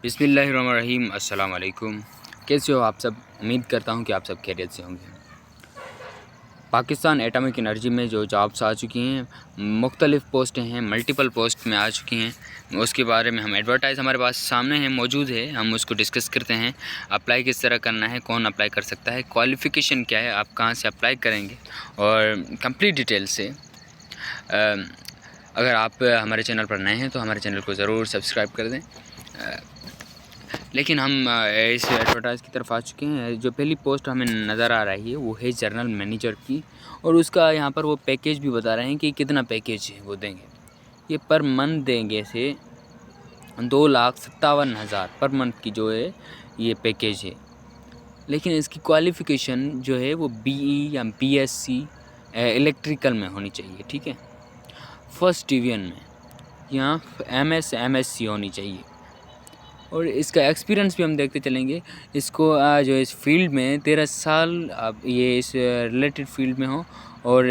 बिस्मिल्लाहिर्रहमानिर्रहीम। अस्सलाम वालेकुम। कैसे हो आप सब? उम्मीद करता हूँ कि आप सब खैरियत से होंगे। पाकिस्तान एटॉमिक एनर्जी में जो जॉब्स आ चुकी हैं, मुख्तलिफ़ पोस्टें हैं, मल्टीपल पोस्ट में आ चुकी हैं। उसके बारे में हम एडवर्टाइज़ हमारे पास सामने है, मौजूद है, हम उसको डिस्कस करते हैं। अप्लाई किस तरह करना है, कौन अप्लाई कर सकता है, क्वालिफ़िकेशन क्या है, आप कहाँ से अप्लाई करेंगे और कंप्लीट डिटेल से। अगर आप हमारे चैनल पर नए हैं तो हमारे चैनल को ज़रूर सब्सक्राइब कर दें। लेकिन हम इस एडवर्टाइज़ की तरफ आ चुके हैं। जो पहली पोस्ट हमें नज़र आ रही है वो है जनरल मैनेजर की, और उसका यहाँ पर वो पैकेज भी बता रहे हैं कि कितना पैकेज है वो देंगे। ये पर मंथ देंगे से 2,57,000 पर मंथ की जो है ये पैकेज है। लेकिन इसकी क्वालिफ़िकेशन जो है वो BE या BSc इलेक्ट्रिकल में होनी चाहिए, ठीक है। फर्स्ट डिवीज़न में या MS MSc होनी चाहिए। और इसका एक्सपीरियंस भी हम देखते चलेंगे। इसको जो इस फील्ड में 13 साल आप ये इस रिलेटेड फील्ड में हो और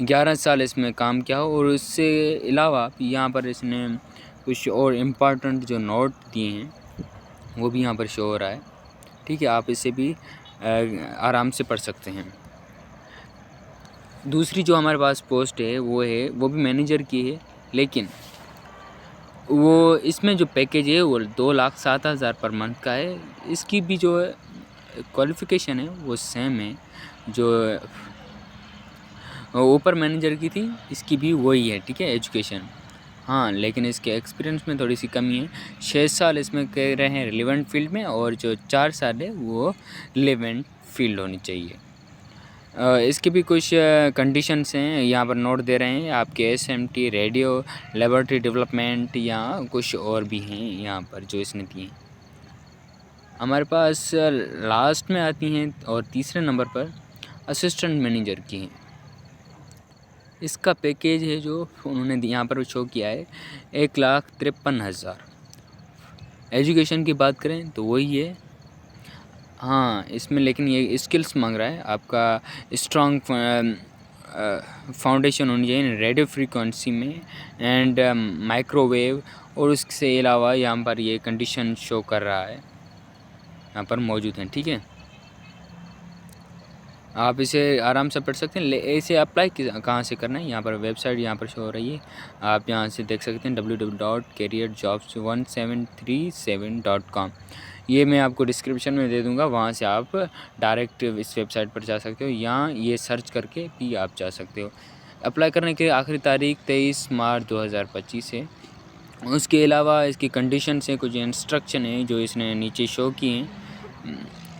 11 साल इसमें काम किया हो। और उससे अलावा यहाँ पर इसने कुछ और इम्पॉर्टेंट जो नोट दिए हैं वो भी यहाँ पर शो हो रहा है, ठीक है। आप इसे भी आराम से पढ़ सकते हैं। दूसरी जो हमारे पास पोस्ट है वो भी मैनेजर की है, लेकिन वो इसमें जो पैकेज है वो 2,07,000 पर मंथ का है। इसकी भी जो क्वालिफ़िकेशन है वो सेम है जो ऊपर मैनेजर की थी, इसकी भी वही है, ठीक है, एजुकेशन। हाँ, लेकिन इसके एक्सपीरियंस में थोड़ी सी कमी है। 6 साल इसमें कह रहे हैं रिलेवेंट फील्ड में, और जो 4 साल है वो रिलेवेंट फील्ड होनी चाहिए। इसके भी कुछ कंडीशंस हैं, यहाँ पर नोट दे रहे हैं आपके SMT, रेडियो, लेबोरेटरी डेवलपमेंट या कुछ और भी हैं यहाँ पर जो इसने दिए हैं। हमारे पास लास्ट में आती हैं और तीसरे नंबर पर असिस्टेंट मैनेजर की हैं। इसका पैकेज है जो उन्होंने यहाँ पर शो किया है 1,53,000। एजुकेशन की बात करें तो वही है। हाँ, इसमें लेकिन ये स्किल्स मांग रहा है आपका स्ट्रॉन्ग फाउंडेशन होनी चाहिए रेडियो फ्रीक्वेंसी में एंड माइक्रोवेव। और उससे अलावा यहाँ पर ये कंडीशन शो कर रहा है, यहाँ पर मौजूद हैं, ठीक है। आप इसे आराम से पढ़ सकते हैं। इसे अप्लाई कहाँ से करना है, यहाँ पर वेबसाइट यहाँ पर शो हो रही है, आप यहाँ से देख सकते हैं www.careerjobs13737.com। ये मैं आपको डिस्क्रिप्शन में दे दूँगा, वहाँ से आप डायरेक्ट इस वेबसाइट पर जा सकते हो, या ये सर्च करके भी आप जा सकते हो। अप्लाई करने की आखिरी तारीख 23 मार्च 2025 है। उसके अलावा इसकी कंडीशन से कुछ इंस्ट्रक्शन है जो इसने नीचे शो किए हैं,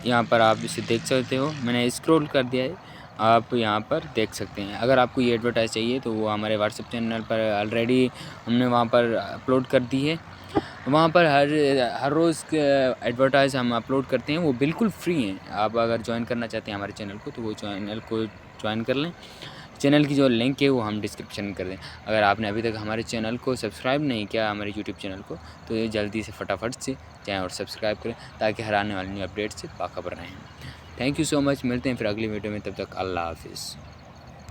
यहाँ पर आप इसे देख सकते हो। मैंने स्क्रॉल कर दिया है, आप यहाँ पर देख सकते हैं। अगर आपको ये एडवर्टाइज़ चाहिए तो वो हमारे व्हाट्सएप चैनल पर ऑलरेडी हमने वहाँ पर अपलोड कर दी है। वहाँ पर हर रोज़ एडवर्टाइज़ हम अपलोड करते हैं, वो बिल्कुल फ्री हैं। आप अगर ज्वाइन करना चाहते हैं हमारे चैनल को तो वो चैनल को ज्वाइन कर लें। चैनल की जो लिंक है वो हम डिस्क्रिप्शन में कर दें। अगर आपने अभी तक हमारे चैनल को सब्सक्राइब नहीं किया, हमारे यूट्यूब चैनल को, तो ये जल्दी से फटाफट से जाएँ और सब्सक्राइब करें, ताकि हर आने वाली न्यू अपडेट से बाखबर रहें। Thank you so much. मिलते हैं फिर अगली वीडियो में, तब तक अल्लाह हाफिज़।